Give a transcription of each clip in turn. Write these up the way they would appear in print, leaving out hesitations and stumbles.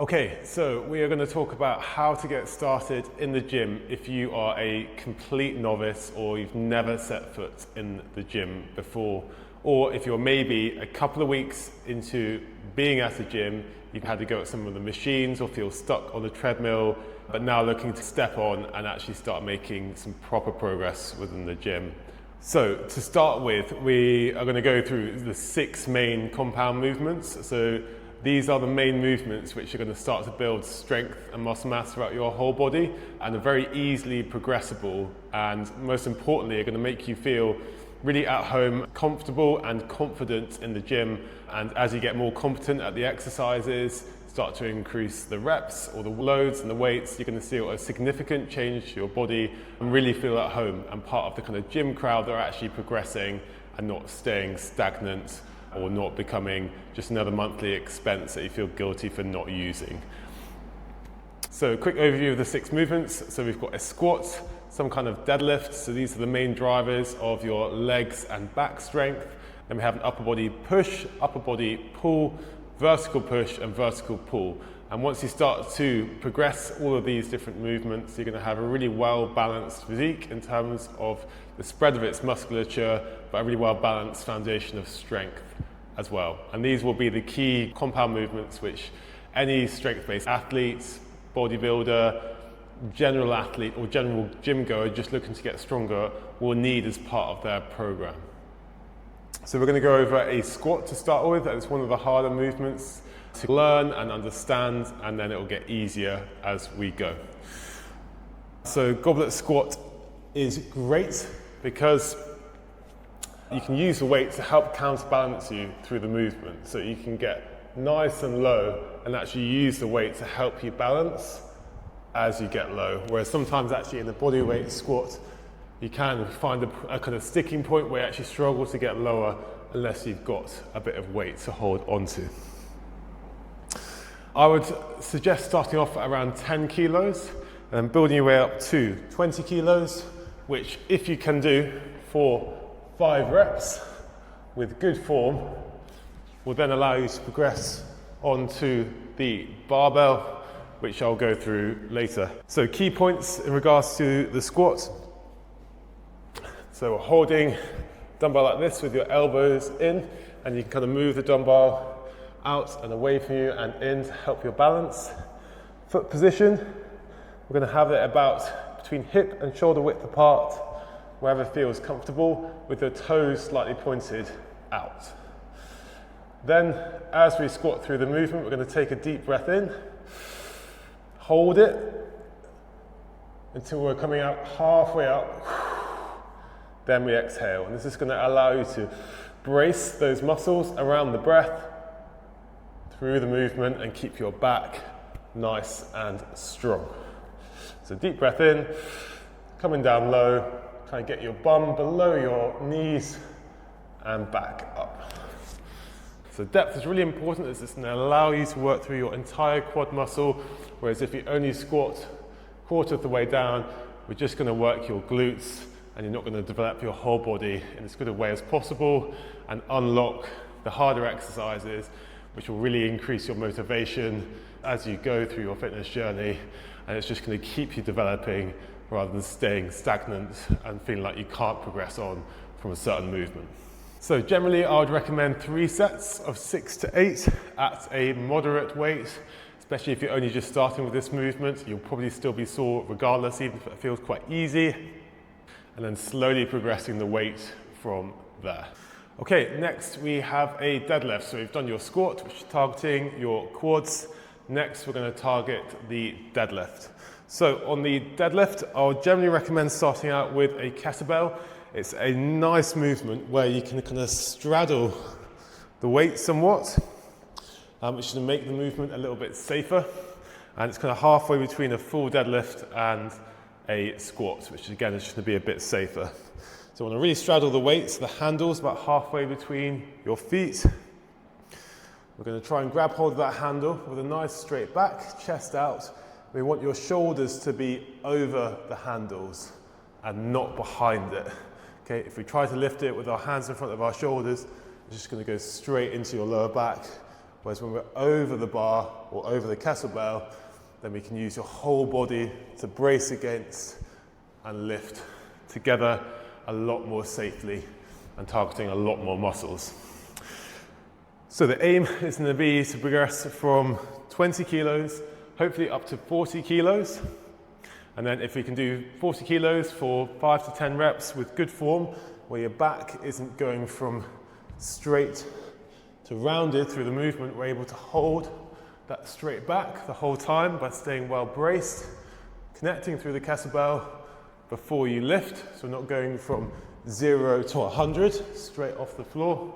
Okay, so we are going to talk about how to get started in the gym if you are a complete novice or you've never set foot in the gym before, or if you're maybe a couple of weeks into being at a gym, you've had to go at some of the machines or feel stuck on the treadmill, but now looking to step on and actually start making some proper progress within the gym. So to start with, we are going to go through the 6 main compound movements. So these are the main movements which are going to start to build strength and muscle mass throughout your whole body and are very easily progressible, and most importantly are going to make you feel really at home, comfortable and confident in the gym. And as you get more competent at the exercises, start to increase the reps or the loads and the weights, you're going to see a significant change to your body and really feel at home and part of the kind of gym crowd that are actually progressing and not staying stagnant or not becoming just another monthly expense that you feel guilty for not using. So quick overview of the 6 movements. So we've got a squat, some kind of deadlift. So these are the main drivers of your legs and back strength. Then we have an upper body push, upper body pull, vertical push and vertical pull. And once you start to progress all of these different movements, you're going to have a really well-balanced physique in terms of the spread of its musculature, but a really well-balanced foundation of strength as well. And these will be the key compound movements which any strength-based athlete, bodybuilder, general athlete or general gym goer just looking to get stronger will need as part of their program. So we're going to go over a squat to start with. It's one of the harder movements to learn and understand, and then it will get easier as we go. So goblet squat is great because you can use the weight to help counterbalance you through the movement. So you can get nice and low and actually use the weight to help you balance as you get low. Whereas sometimes actually in the body weight squat, you can find a kind of sticking point where you actually struggle to get lower unless you've got a bit of weight to hold onto. I would suggest starting off at around 10 kilos and then building your way up to 20 kilos, which if you can do for 5 reps with good form, will then allow you to progress onto the barbell, which I'll go through later. So key points in regards to the squat. So holding dumbbell like this with your elbows in, and you can kind of move the dumbbell out and away from you and in to help your balance. Foot position, we're going to have it about between hip and shoulder width apart, wherever feels comfortable, with the toes slightly pointed out. Then as we squat through the movement, we're going to take a deep breath in, hold it until we're coming out halfway up. Then we exhale, and this is going to allow you to brace those muscles around the breath through the movement and keep your back nice and strong. So deep breath in, coming down low, try and get your bum below your knees and back up. So depth is really important as it's going to allow you to work through your entire quad muscle, whereas if you only squat quarter of the way down, we're just going to work your glutes and you're not going to develop your whole body in as good a way as possible and unlock the harder exercises, which will really increase your motivation as you go through your fitness journey, and it's just going to keep you developing rather than staying stagnant and feeling like you can't progress on from a certain movement. So generally I would recommend 3 sets of 6 to 8 at a moderate weight, especially if you're only just starting with this movement. You'll probably still be sore regardless, even if it feels quite easy, and then slowly progressing the weight from there. Okay, next we have a deadlift. So we've done your squat, which is targeting your quads. Next we're going to target the deadlift. So on the deadlift, I'll generally recommend starting out with a kettlebell. It's a nice movement where you can kind of straddle the weight somewhat, which is going to make the movement a little bit safer. And it's kind of halfway between a full deadlift and a squat, which again is just going to be a bit safer. So you want to really straddle the weights, the handles about halfway between your feet. We're going to try and grab hold of that handle with a nice straight back, chest out. We want your shoulders to be over the handles and not behind it. Okay, if we try to lift it with our hands in front of our shoulders, it's just going to go straight into your lower back Whereas when we're over the bar or over the kettlebell, then we can use your whole body to brace against and lift together a lot more safely and targeting a lot more muscles. So the aim is going to be to progress from 20 kilos, hopefully up to 40 kilos. And then if we can do 40 kilos for 5 to 10 reps with good form, where your back isn't going from straight to rounded through the movement, we're able to hold that straight back the whole time by staying well braced, connecting through the kettlebell before you lift. So we're not going from 0 to 100 straight off the floor.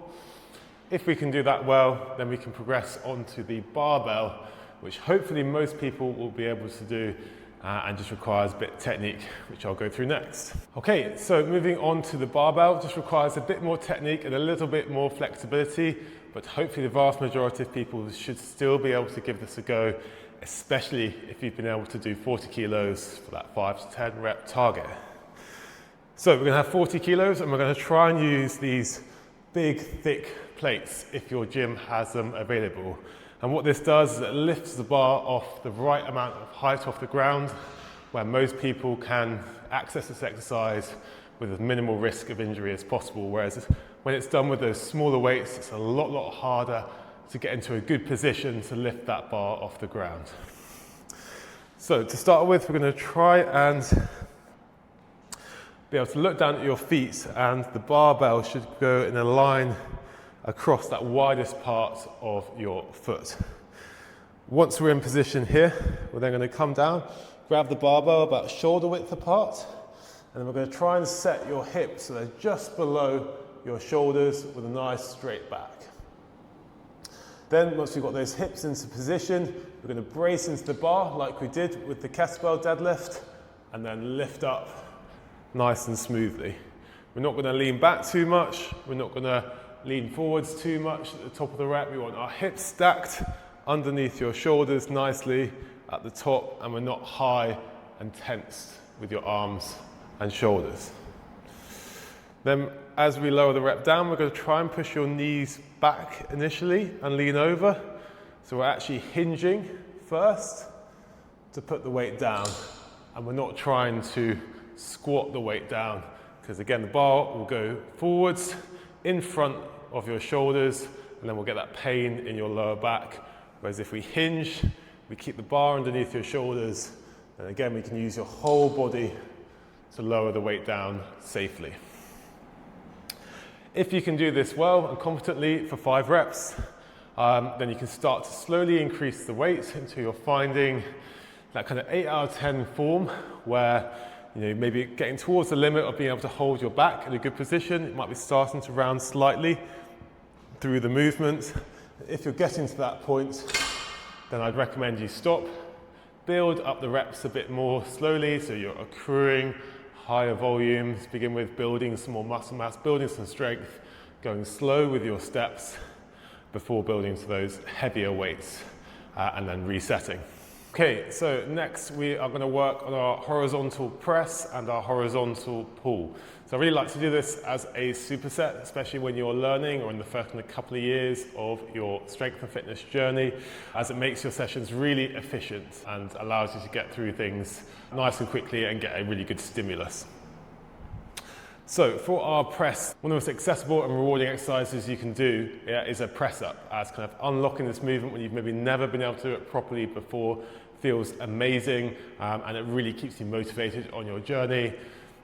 If we can do that well, then we can progress onto the barbell, which hopefully most people will be able to do and just requires a bit of technique, which I'll go through next. Okay, so moving on to the barbell, just requires a bit more technique and a little bit more flexibility, but hopefully the vast majority of people should still be able to give this a go, especially if you've been able to do 40 kilos for that 5 to 10 rep target. So we're going to have 40 kilos and we're going to try and use these big, thick plates if your gym has them available. And what this does is it lifts the bar off the right amount of height off the ground, where most people can access this exercise with as minimal risk of injury as possible. Whereas when it's done with those smaller weights, it's a lot harder to get into a good position to lift that bar off the ground. So to start with, we're going to try and be able to look down at your feet, and the barbell should go in a line across that widest part of your foot. Once we're in position here, we're then going to come down, grab the barbell about shoulder width apart, and then we're going to try and set your hips so they're just below your shoulders with a nice straight back. Then once we've got those hips into position, we're going to brace into the bar like we did with the kettlebell deadlift, and then lift up nice and smoothly. We're not going to lean back too much, we're not going to lean forwards too much at the top of the rep. We want our hips stacked underneath your shoulders nicely at the top, and we're not high and tensed with your arms and shoulders. Then as we lower the rep down, we're going to try and push your knees back initially and lean over. So we're actually hinging first to put the weight down, and we're not trying to squat the weight down, because again the bar will go forwards in front of your shoulders, and then we'll get that pain in your lower back. Whereas if we hinge, we keep the bar underneath your shoulders, and again we can use your whole body to lower the weight down safely. If you can do this well and competently for 5 reps, then you can start to slowly increase the weight until you're finding that kind of 8 out of 10 form where maybe getting towards the limit of being able to hold your back in a good position. It might be starting to round slightly through the movement. If you're getting to that point, then I'd recommend you stop, build up the reps a bit more slowly so you're accruing higher volumes, begin with building some more muscle mass, building some strength, going slow with your steps before building to those heavier weights and then resetting. Okay, so next we are going to work on our horizontal press and our horizontal pull. So I really like to do this as a superset, especially when you're learning or in the first couple of years of your strength and fitness journey, as it makes your sessions really efficient and allows you to get through things nice and quickly and get a really good stimulus. So for our press, one of the most accessible and rewarding exercises you can do is a press up, as kind of unlocking this movement when you've maybe never been able to do it properly before. Feels amazing, and it really keeps you motivated on your journey.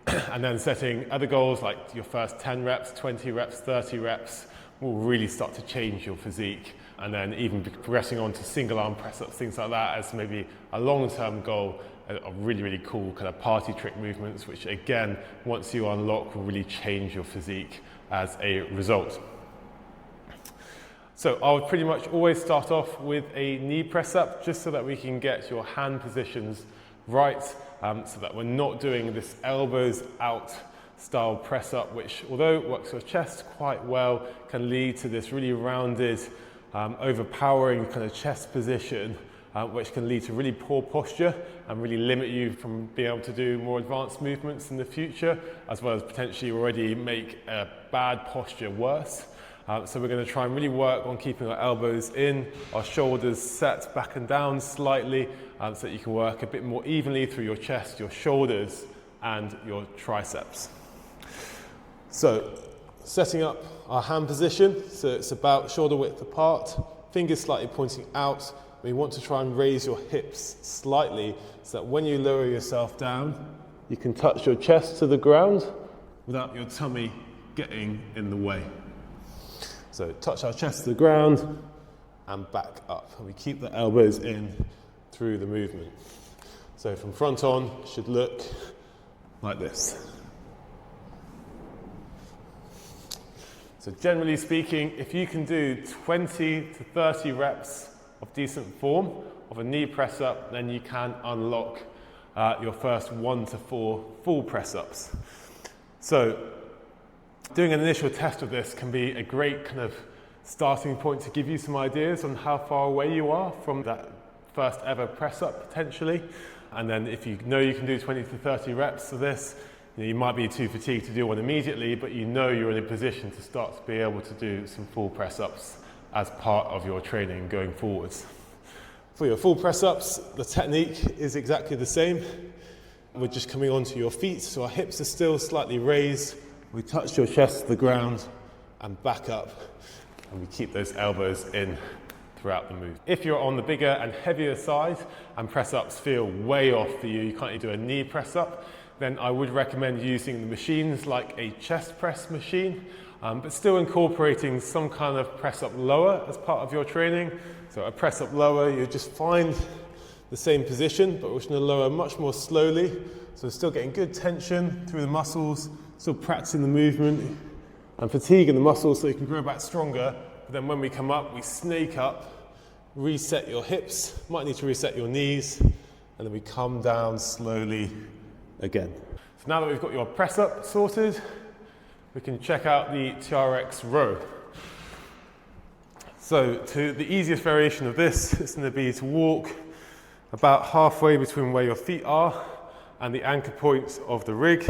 And then setting other goals like your first 10 reps, 20 reps, 30 reps will really start to change your physique, and then even progressing on to single arm press ups, things like that, as maybe a long-term goal are really cool kind of party trick movements, which again, once you unlock, will really change your physique as a result. So I would pretty much always start off with a knee press up, just so that we can get your hand positions right, so that we're not doing this elbows out style press up, which although it works your chest quite well, can lead to this really rounded, overpowering kind of chest position, which can lead to really poor posture and really limit you from being able to do more advanced movements in the future, as well as potentially already make a bad posture worse. So we're going to try and really work on keeping our elbows in, our shoulders set back and down slightly, so that you can work a bit more evenly through your chest, your shoulders, and your triceps. So setting up our hand position, so it's about shoulder width apart, fingers slightly pointing out. We want to try and raise your hips slightly so that when you lower yourself down, you can touch your chest to the ground without your tummy getting in the way. So touch our chest to the ground and back up. And we keep the elbows in through the movement. So from front on, it should look like this. So generally speaking, if you can do 20 to 30 reps of decent form of a knee press up, then you can unlock your first 1 to 4 full press ups. So doing an initial test of this can be a great kind of starting point to give you some ideas on how far away you are from that first ever press up potentially. And then if you know you can do 20 to 30 reps of this, you might be too fatigued to do one immediately, but you know you're in a position to start to be able to do some full press ups as part of your training going forwards. For your full press ups, the technique is exactly the same. We're just coming onto your feet, so our hips are still slightly raised. We touch your chest to the ground and back up, and we keep those elbows in throughout the move. If you're on the bigger and heavier side and press ups feel way off for you, you can't do a knee press up, then I would recommend using the machines like a chest press machine, but still incorporating some kind of press up lower as part of your training. So a press up lower, you just find the same position, but we're going to lower much more slowly. So still getting good tension through the muscles, still practicing the movement and fatiguing the muscles so you can grow back stronger. But then when we come up, we snake up, reset your hips, might need to reset your knees, and then we come down slowly again. So now that we've got your press up sorted, we can check out the TRX row. So the easiest variation of this is going to be to walk about halfway between where your feet are and the anchor points of the rig.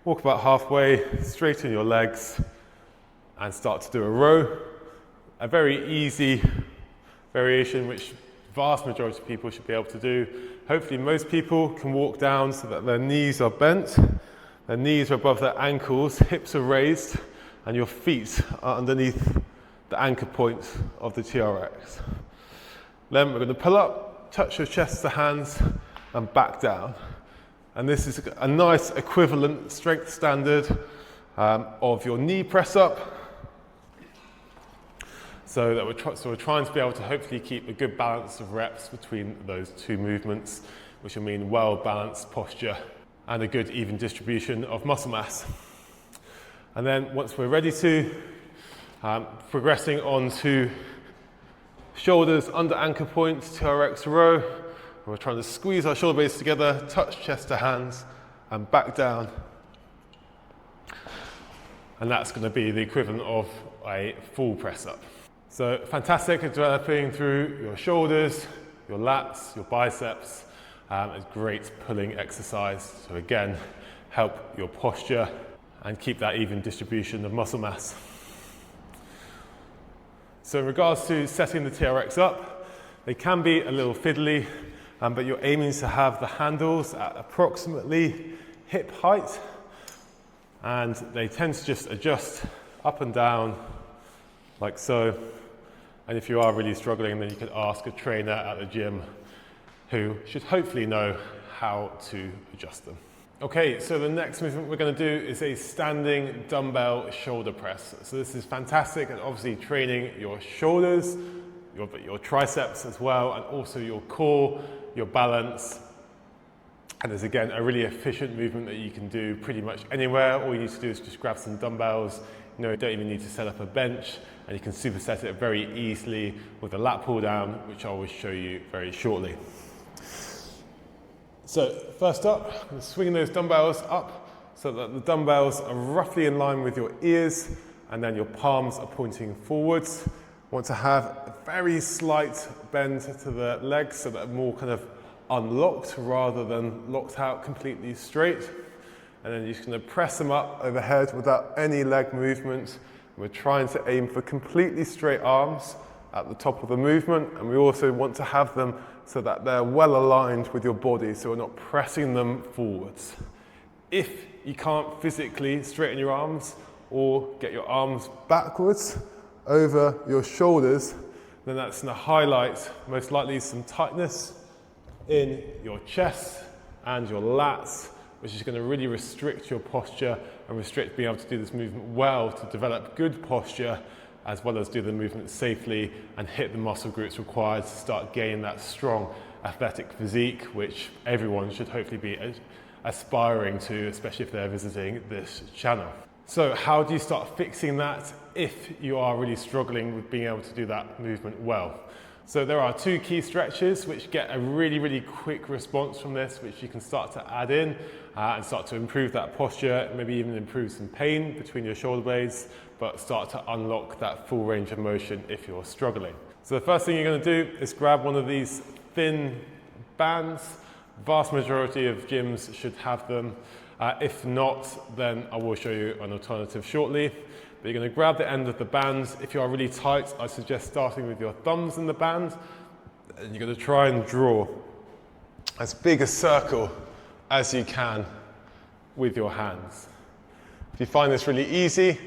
Walk about halfway, straighten your legs and start to do a row. A very easy variation which vast majority of people should be able to do. Hopefully most people can walk down so that their knees are bent, their knees are above their ankles, hips are raised, and your feet are underneath the anchor points of the TRX. Then we're going to pull up, touch your chest to hands, and back down. And this is a nice equivalent strength standard of your knee press up. So that we're trying to be able to hopefully keep a good balance of reps between those two movements, which will mean well-balanced posture and a good even distribution of muscle mass. And then once we're ready to, progressing on to shoulders under anchor points, TRX row. We're trying to squeeze our shoulder blades together, touch chest to hands, and back down. And that's going to be the equivalent of a full press up. So fantastic at developing through your shoulders, your lats, your biceps. It's great pulling exercise. So again, help your posture and keep that even distribution of muscle mass. So in regards to setting the TRX up, they can be a little fiddly, but you're aiming to have the handles at approximately hip height, and they tend to just adjust up and down like so. And if you are really struggling, then you can ask a trainer at the gym who should hopefully know how to adjust them. Okay, so the next movement we're going to do is a standing dumbbell shoulder press. So this is fantastic at obviously training your shoulders, your triceps as well, and also your core, your balance. And there's again a really efficient movement that you can do pretty much anywhere. All you need to do is just grab some dumbbells. You don't even need to set up a bench, and you can superset it very easily with a lat pull down, which I will show you very shortly. So first up, I'm swinging those dumbbells up so that the dumbbells are roughly in line with your ears, and then your palms are pointing forwards. Want to have a very slight bend to the legs so that they're more kind of unlocked rather than locked out completely straight. And then you're just going to press them up overhead without any leg movement, We're trying to aim for completely straight arms at the top of the movement, and we also want to have them so that they're well aligned with your body, so we're not pressing them forwards. If you can't physically straighten your arms or get your arms backwards over your shoulders, then that's going to highlight most likely some tightness in your chest and your lats, which is going to really restrict your posture and restrict being able to do this movement well, to develop good posture as well as do the movement safely and hit the muscle groups required to start gaining that strong athletic physique, which everyone should hopefully be aspiring to, especially if they're visiting this channel. So how do you start fixing that if you are really struggling with being able to do that movement well? So there are two key stretches which get a really quick response from this, which you can start to add in and start to improve that posture, maybe even improve some pain between your shoulder blades, but start to unlock that full range of motion if you're struggling. So the first thing you're going to do is grab one of these thin bands. Vast majority of gyms should have them. If not, then I will show you an alternative shortly. But you're going to grab the end of the band. If you are really tight, I suggest starting with your thumbs in the band, and you're going to try and draw as big a circle as you can with your hands. If you find this really easy,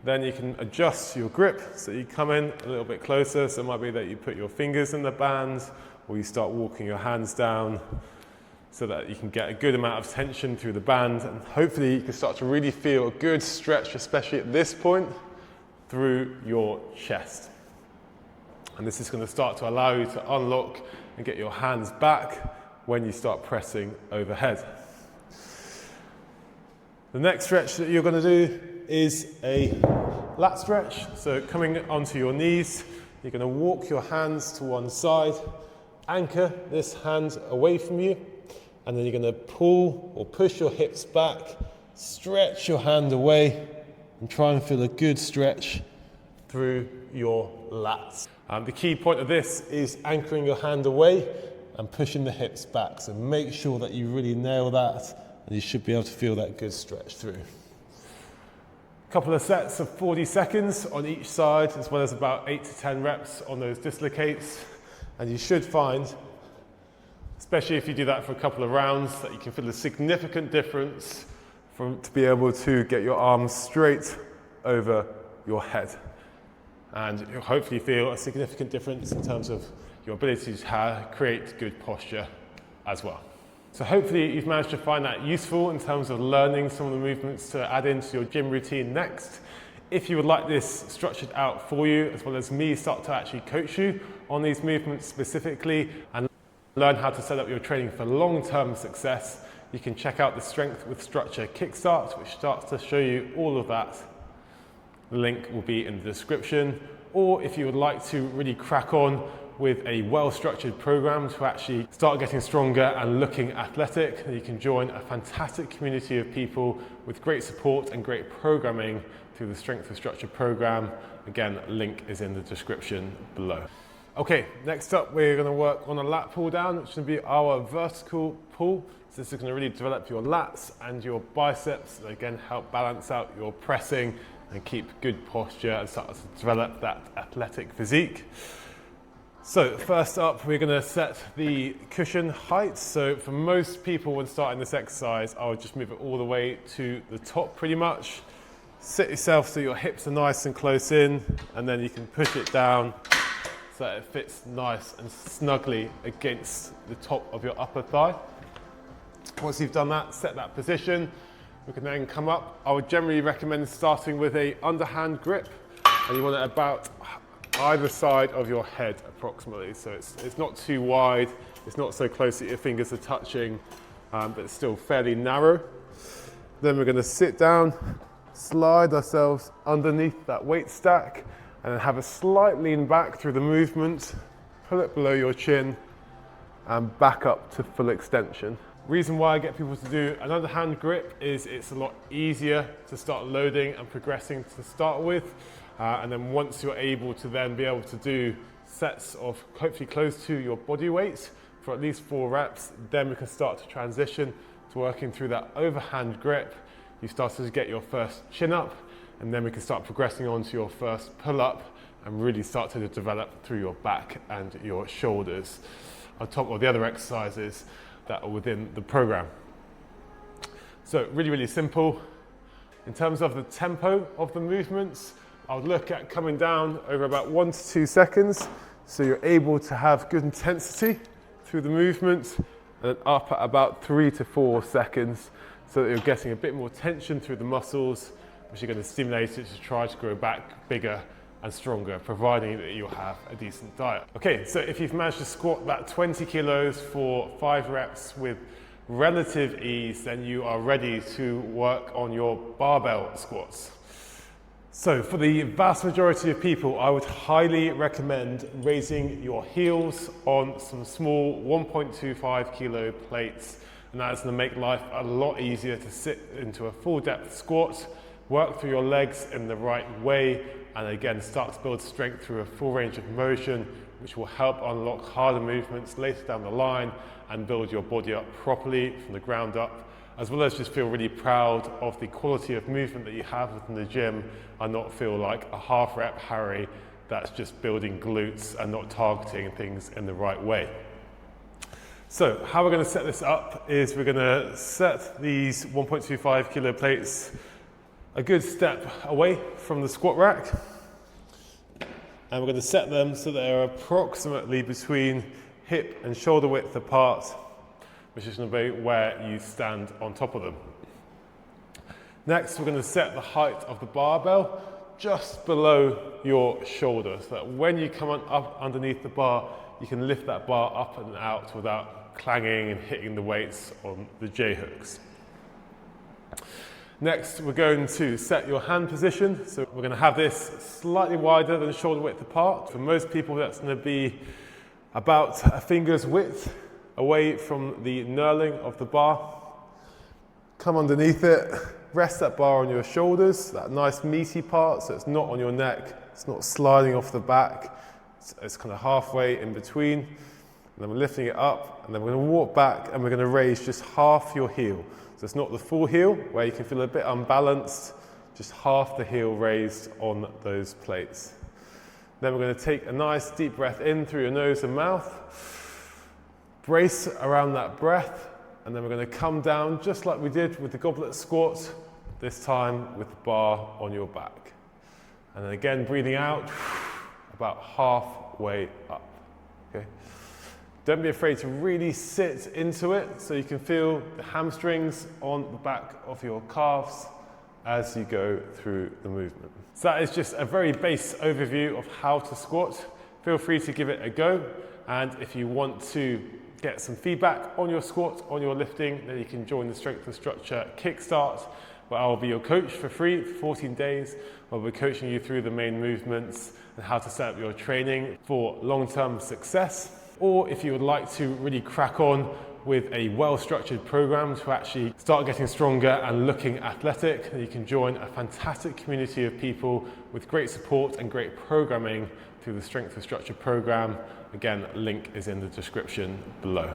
then you can adjust your grip so you come in a little bit closer. So it might be that you put your fingers in the band, or you start walking your hands down so that you can get a good amount of tension through the band, and hopefully you can start to really feel a good stretch, especially at this point, through your chest. And this is going to start to allow you to unlock and get your hands back when you start pressing overhead. The next stretch that you're going to do is a lat stretch. So coming onto your knees, you're going to walk your hands to one side, anchor this hand away from you, and then you're going to pull or push your hips back, stretch your hand away, and try and feel a good stretch through your lats. The key point of this is anchoring your hand away and pushing the hips back. So make sure that you really nail that, and you should be able to feel that good stretch through. A couple of sets of 40 seconds on each side, as well as about 8 to 10 reps on those dislocates. And you should find, especially if you do that for a couple of rounds, that you can feel a significant difference to be able to get your arms straight over your head. And you'll hopefully feel a significant difference in terms of your ability to create good posture as well. So hopefully you've managed to find that useful in terms of learning some of the movements to add into your gym routine next. If you would like this structured out for you, as well as me start to actually coach you on these movements specifically and learn how to set up your training for long-term success, you can check out the Strength with Structure Kickstart, which starts to show you all of that. The link will be in the description. Or if you would like to really crack on with a well-structured program to actually start getting stronger and looking athletic, you can join a fantastic community of people with great support and great programming through the Strength with Structure program. Again, link is in the description below. Okay, next up we're going to work on a lat pull down, which is going to be our vertical pull. So this is going to really develop your lats and your biceps, and again help balance out your pressing and keep good posture and start to develop that athletic physique. So first up, we're going to set the cushion height. So for most people when starting this exercise, I would just move it all the way to the top pretty much. Sit yourself so your hips are nice and close in, and then you can push it down so that it fits nice and snugly against the top of your upper thigh. Once you've done that, set that position. We can then come up. I would generally recommend starting with a underhand grip, and you want it about either side of your head approximately. So it's not too wide, it's not so close that your fingers are touching, but it's still fairly narrow. Then we're going to sit down, slide ourselves underneath that weight stack, and then have a slight lean back through the movement, pull it below your chin, and back up to full extension. Reason why I get people to do an underhand grip is it's a lot easier to start loading and progressing to start with. And then once you're able to then be able to do sets of hopefully close to your body weight for at least 4 reps, then we can start to transition to working through that overhand grip. You start to get your first chin up, and then we can start progressing on to your first pull-up and really start to develop through your back and your shoulders on top of the other exercises that are within the program. So really, really simple. In terms of the tempo of the movements, I would look at coming down over about 1 to 2 seconds, so you're able to have good intensity through the movement, and then up at about 3 to 4 seconds, so that you're getting a bit more tension through the muscles, which are going to stimulate it to try to grow back bigger and stronger, providing that you have a decent diet. Okay, so if you've managed to squat that 20 kilos for 5 reps with relative ease, then you are ready to work on your barbell squats. So for the vast majority of people, I would highly recommend raising your heels on some small 1.25 kilo plates, and that is going to make life a lot easier to sit into a full depth squat, work through your legs in the right way, and again start to build strength through a full range of motion, which will help unlock harder movements later down the line and build your body up properly from the ground up, as well as just feel really proud of the quality of movement that you have within the gym and not feel like a half rep Harry that's just building glutes and not targeting things in the right way. So how we're going to set this up is we're going to set these 1.25 kilo plates a good step away from the squat rack, and we're going to set them so they're approximately between hip and shoulder width apart, which is going to be where you stand on top of them. Next, we're going to set the height of the barbell just below your shoulder, so that when you come up underneath the bar, you can lift that bar up and out without clanging and hitting the weights on the J-hooks. Next, we're going to set your hand position. So we're going to have this slightly wider than shoulder width apart. For most people, that's going to be about a finger's width away from the knurling of the bar. Come underneath it, rest that bar on your shoulders, that nice meaty part, so it's not on your neck, it's not sliding off the back, it's kind of halfway in between. And then we're lifting it up, and then we're going to walk back and we're going to raise just half your heel. So it's not the full heel where you can feel a bit unbalanced, just half the heel raised on those plates. Then we're going to take a nice deep breath in through your nose and mouth, brace around that breath, and then we're going to come down just like we did with the goblet squat, this time with the bar on your back. And then again, breathing out, about halfway up. Okay? Don't be afraid to really sit into it so you can feel the hamstrings on the back of your calves as you go through the movement. So that is just a very base overview of how to squat. Feel free to give it a go, and if you want to get some feedback on your squat, on your lifting, then you can join the Strength and Structure Kickstart, where I'll be your coach for free for 14 days. I'll be coaching you through the main movements and how to set up your training for long-term success. Or if you would like to really crack on with a well-structured program to actually start getting stronger and looking athletic, then you can join a fantastic community of people with great support and great programming through the Strength and Structure program. Again, link is in the description below.